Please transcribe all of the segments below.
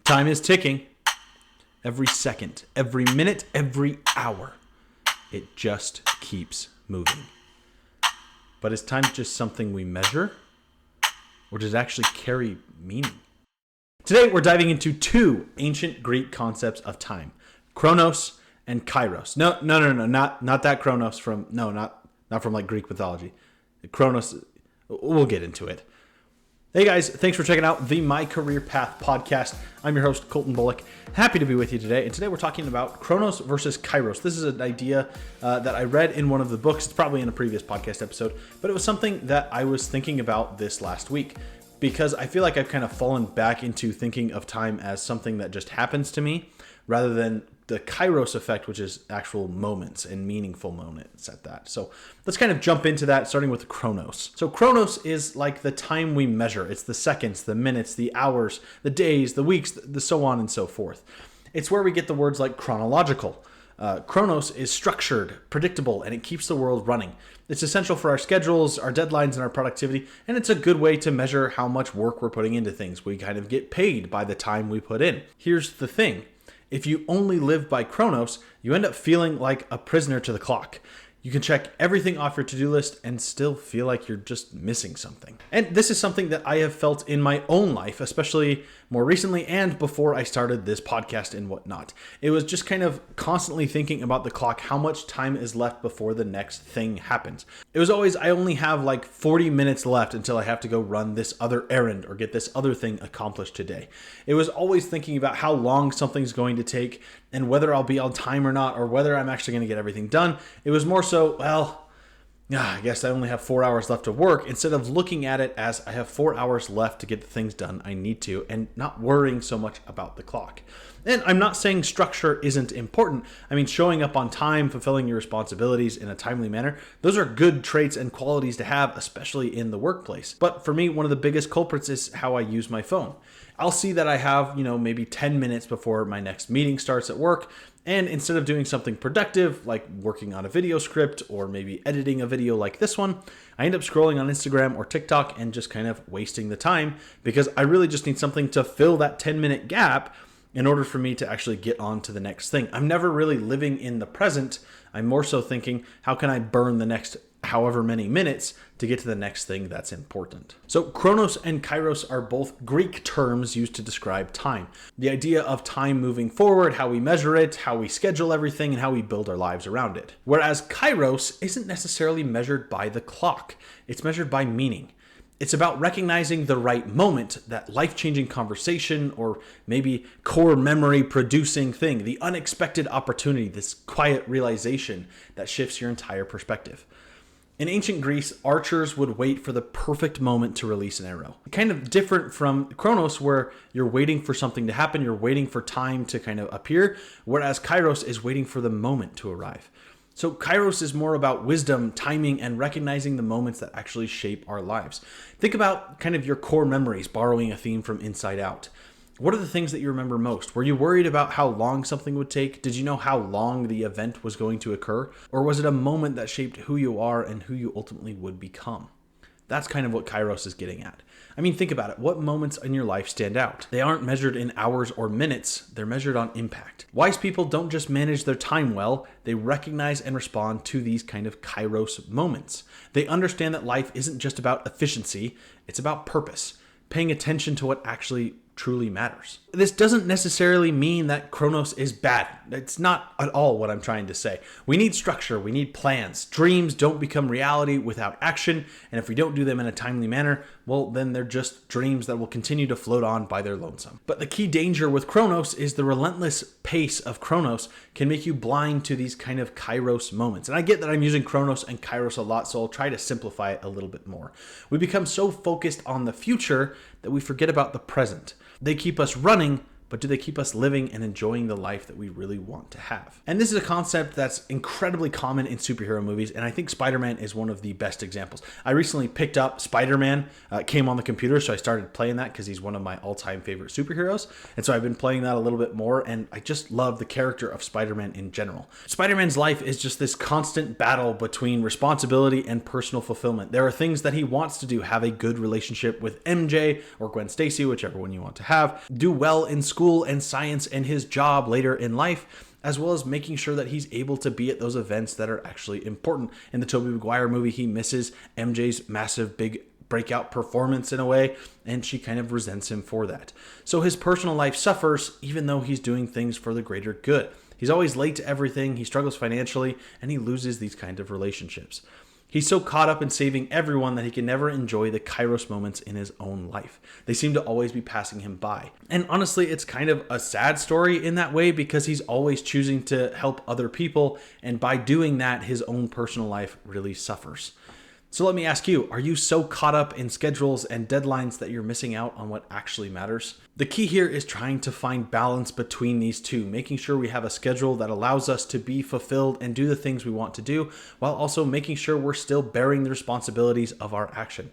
Time is ticking. Every second, every minute, every hour. It just keeps moving. But is time just something we measure? Or does it actually carry meaning? Today, we're diving into two ancient Greek concepts of time. Chronos and Kairos. No, not that Chronos from, not from like Greek mythology. Chronos, we'll get into it. Hey guys, thanks for checking out the My Career Path podcast. I'm your host, Colton Bullock. Happy to be with you today. And today we're talking about Chronos versus Kairos. This is an idea that I read in one of the books. It's probably in a previous podcast episode, but it was something that I was thinking about this last week because I feel like I've kind of fallen back into thinking of time as something that just happens to me rather than the Kairos effect, which is actual moments and meaningful moments at that. So let's kind of jump into that, starting with Chronos. So Chronos is like the time we measure. It's the seconds, the minutes, the hours, the days, the weeks, the so on and so forth. It's where we get the words like chronological. Chronos is structured, predictable, and it keeps the world running. It's essential for our schedules, our deadlines, and our productivity, and it's a good way to measure how much work we're putting into things. We kind of get paid by the time we put in. Here's the thing. If you only live by Chronos, you end up feeling like a prisoner to the clock. You can check everything off your to-do list and still feel like you're just missing something. And this is something that I have felt in my own life, especially more recently and before I started this podcast and whatnot. It was just kind of constantly thinking about the clock, how much time is left before the next thing happens. It was always, I only have like 40 minutes left until I have to go run this other errand or get this other thing accomplished today. It was always thinking about how long something's going to take and whether I'll be on time or not, or whether I'm actually going to get everything done. It was more so, I guess I only have 4 hours left to work, instead of looking at it as I have 4 hours left to get the things done I need to, and not worrying so much about the clock. And I'm not saying structure isn't important. I mean, showing up on time, fulfilling your responsibilities in a timely manner, those are good traits and qualities to have, especially in the workplace. But for me, one of the biggest culprits is how I use my phone. I'll see that I have, maybe 10 minutes before my next meeting starts at work. And instead of doing something productive, like working on a video script or maybe editing a video like this one, I end up scrolling on Instagram or TikTok and just kind of wasting the time because I really just need something to fill that 10-minute gap in order for me to actually get on to the next thing. I'm never really living in the present. I'm more so thinking, how can I burn the next however many minutes to get to the next thing that's important? So Chronos and Kairos are both Greek terms used to describe time. The idea of time moving forward, how we measure it, how we schedule everything, and how we build our lives around it. Whereas Kairos isn't necessarily measured by the clock. It's measured by meaning. It's about recognizing the right moment, that life-changing conversation, or maybe core memory producing thing, the unexpected opportunity, this quiet realization that shifts your entire perspective. In ancient Greece, archers would wait for the perfect moment to release an arrow. Kind of different from Chronos, where you're waiting for something to happen, you're waiting for time to kind of appear, whereas Kairos is waiting for the moment to arrive. So Kairos is more about wisdom, timing, and recognizing the moments that actually shape our lives. Think about kind of your core memories, borrowing a theme from Inside Out. What are the things that you remember most? Were you worried about how long something would take? Did you know how long the event was going to occur? Or was it a moment that shaped who you are and who you ultimately would become? That's kind of what Kairos is getting at. I mean, think about it. What moments in your life stand out? They aren't measured in hours or minutes. They're measured on impact. Wise people don't just manage their time well. They recognize and respond to these kind of Kairos moments. They understand that life isn't just about efficiency. It's about purpose, paying attention to what actually truly matters. This doesn't necessarily mean that Chronos is bad. It's not at all what I'm trying to say. We need structure. We need plans. Dreams don't become reality without action. And if we don't do them in a timely manner, well, then they're just dreams that will continue to float on by their lonesome. But the key danger with Chronos is the relentless pace of Chronos can make you blind to these kind of Kairos moments. And I get that I'm using Chronos and Kairos a lot, so I'll try to simplify it a little bit more. We become so focused on the future that we forget about the present. They keep us running, but do they keep us living and enjoying the life that we really want to have? And this is a concept that's incredibly common in superhero movies, and I think Spider-Man is one of the best examples. I recently picked up Spider-Man, came on the computer, so I started playing that because he's one of my all-time favorite superheroes, and so I've been playing that a little bit more, and I just love the character of Spider-Man in general. Spider-Man's life is just this constant battle between responsibility and personal fulfillment. There are things that he wants to do, have a good relationship with MJ or Gwen Stacy, whichever one you want to have, do well in school, school and science and his job later in life, as well as making sure that he's able to be at those events that are actually important. In the Tobey Maguire movie, he misses MJ's massive big breakout performance in a way, and she kind of resents him for that. So his personal life suffers even though he's doing things for the greater good. He's always late to everything, he struggles financially, and he loses these kind of relationships. He's so caught up in saving everyone that he can never enjoy the Kairos moments in his own life. They seem to always be passing him by. And honestly, it's kind of a sad story in that way because he's always choosing to help other people, and by doing that, his own personal life really suffers. So let me ask you, are you so caught up in schedules and deadlines that you're missing out on what actually matters? The key here is trying to find balance between these two, making sure we have a schedule that allows us to be fulfilled and do the things we want to do, while also making sure we're still bearing the responsibilities of our action.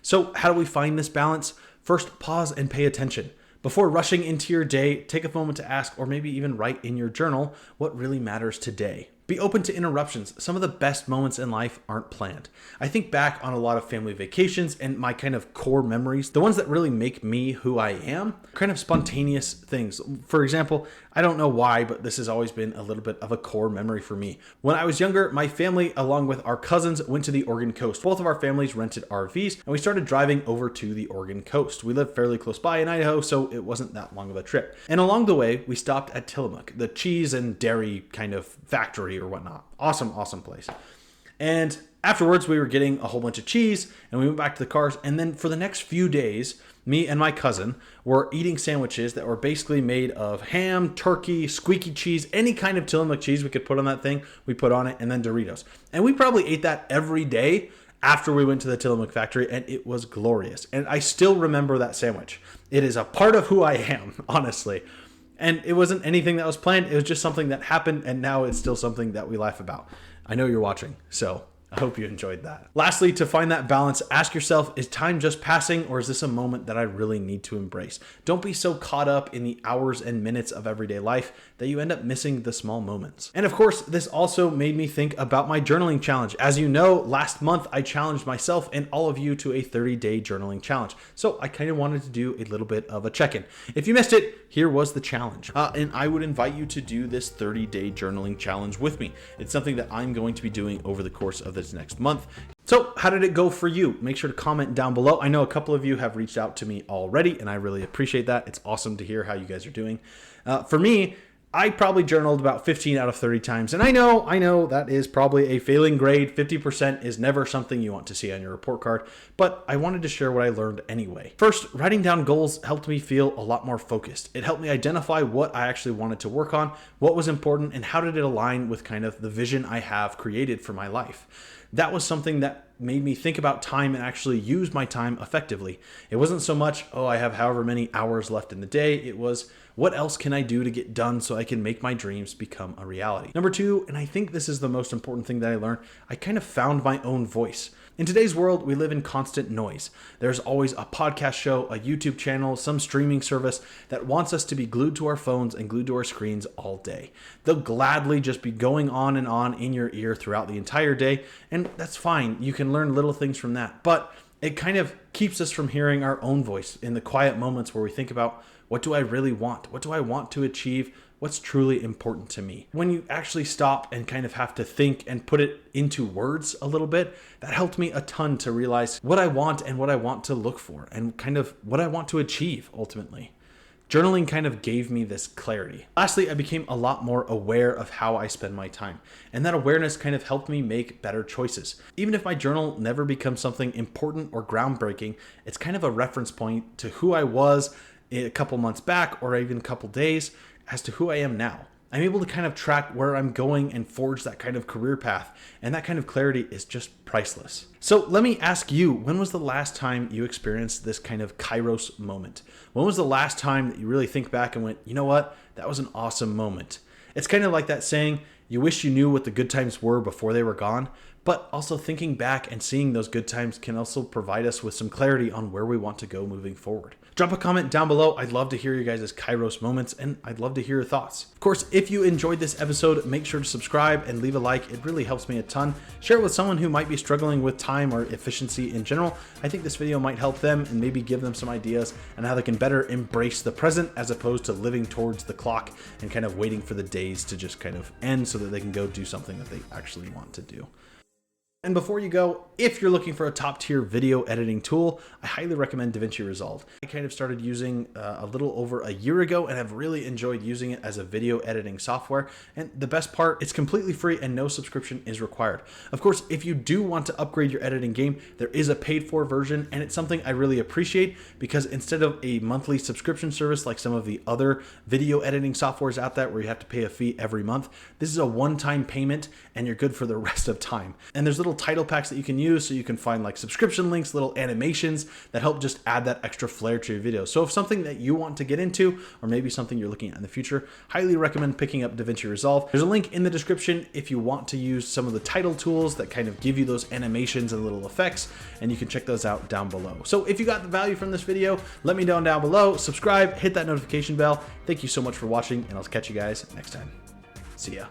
So how do we find this balance? First, pause and pay attention. Before rushing into your day, take a moment to ask, or maybe even write in your journal, what really matters today. Be open to interruptions. Some of the best moments in life aren't planned. I think back on a lot of family vacations and my kind of core memories, the ones that really make me who I am, kind of spontaneous things. For example, I don't know why, but this has always been a little bit of a core memory for me. When I was younger, my family, along with our cousins, went to the Oregon coast. Both of our families rented RVs, and we started driving over to the Oregon coast. We lived fairly close by in Idaho, so it wasn't that long of a trip. And along the way, we stopped at Tillamook, the cheese and dairy kind of factory or whatnot. Awesome place. And afterwards, we were getting a whole bunch of cheese, and we went back to the cars. And then for the next few days, me and my cousin were eating sandwiches that were basically made of ham, turkey, squeaky cheese, any kind of Tillamook cheese we could put on that thing, we put on it, and then Doritos. And we probably ate that every day after we went to the Tillamook factory, and it was glorious. And I still remember that sandwich. It is a part of who I am, honestly. And it wasn't anything that was planned. It was just something that happened, and now it's still something that we laugh about. I know you're watching, so I hope you enjoyed that. Lastly, to find that balance, ask yourself, is time just passing, or is this a moment that I really need to embrace? Don't be so caught up in the hours and minutes of everyday life that you end up missing the small moments. And of course, this also made me think about my journaling challenge. As you know, last month I challenged myself and all of you to a 30-day journaling challenge. So I kind of wanted to do a little bit of a check-in. If you missed it, here was the challenge. And I would invite you to do this 30-day journaling challenge with me. It's something that I'm going to be doing over the course of this next month. So how did it go for you? Make sure to comment down below. I know a couple of you have reached out to me already, and I really appreciate that. It's awesome to hear how you guys are doing. For me, I probably journaled about 15 out of 30 times. And I know that is probably a failing grade. 50% is never something you want to see on your report card, but I wanted to share what I learned anyway. First, writing down goals helped me feel a lot more focused. It helped me identify what I actually wanted to work on, what was important, and how did it align with kind of the vision I have created for my life. That was something that made me think about time and actually use my time effectively. It wasn't so much, I have however many hours left in the day. It was, what else can I do to get done so I can make my dreams become a reality? Number two, and I think this is the most important thing that I learned, I kind of found my own voice. In today's world, we live in constant noise. There's always a podcast show, a YouTube channel, some streaming service that wants us to be glued to our phones and glued to our screens all day. They'll gladly just be going on and on in your ear throughout the entire day, and that's fine. You can learn little things from that, but it kind of keeps us from hearing our own voice in the quiet moments where we think about, what do I really want? What do I want to achieve? What's truly important to me? When you actually stop and kind of have to think and put it into words a little bit, that helped me a ton to realize what I want and what I want to look for and kind of what I want to achieve ultimately. Journaling kind of gave me this clarity. Lastly, I became a lot more aware of how I spend my time, and that awareness kind of helped me make better choices. Even if my journal never becomes something important or groundbreaking, it's kind of a reference point to who I was a couple months back or even a couple days as to who I am now. I'm able to kind of track where I'm going and forge that kind of career path, and that kind of clarity is just priceless. So let me ask you, when was the last time you experienced this kind of Kairos moment? When was the last time that you really think back and went, you know what, that was an awesome moment? It's kind of like that saying, you wish you knew what the good times were before they were gone, But also thinking back and seeing those good times can also provide us with some clarity on where we want to go moving forward. Drop a comment down below. I'd love to hear you guys' Kairos moments, and I'd love to hear your thoughts. Of course, if you enjoyed this episode, make sure to subscribe and leave a like. It really helps me a ton. Share it with someone who might be struggling with time or efficiency in general. I think this video might help them and maybe give them some ideas on how they can better embrace the present as opposed to living towards the clock and kind of waiting for the days to just kind of end so that they can go do something that they actually want to do. And before you go, if you're looking for a top tier video editing tool, I highly recommend DaVinci Resolve. I kind of started using a little over a year ago and have really enjoyed using it as a video editing software. And the best part, it's completely free and no subscription is required. Of course, if you do want to upgrade your editing game, there is a paid for version, and it's something I really appreciate because instead of a monthly subscription service like some of the other video editing softwares out there where you have to pay a fee every month, this is a one-time payment and you're good for the rest of time. And there's little title packs that you can use so you can find like subscription links, little animations that help just add that extra flair to your video. So if something that you want to get into, or maybe something you're looking at in the future, highly recommend picking up DaVinci Resolve. There's a link in the description if you want to use some of the title tools that kind of give you those animations and little effects, and you can check those out down below. So if you got the value from this video, let me know down below, subscribe, hit that notification bell. Thank you so much for watching, and I'll catch you guys next time. See ya.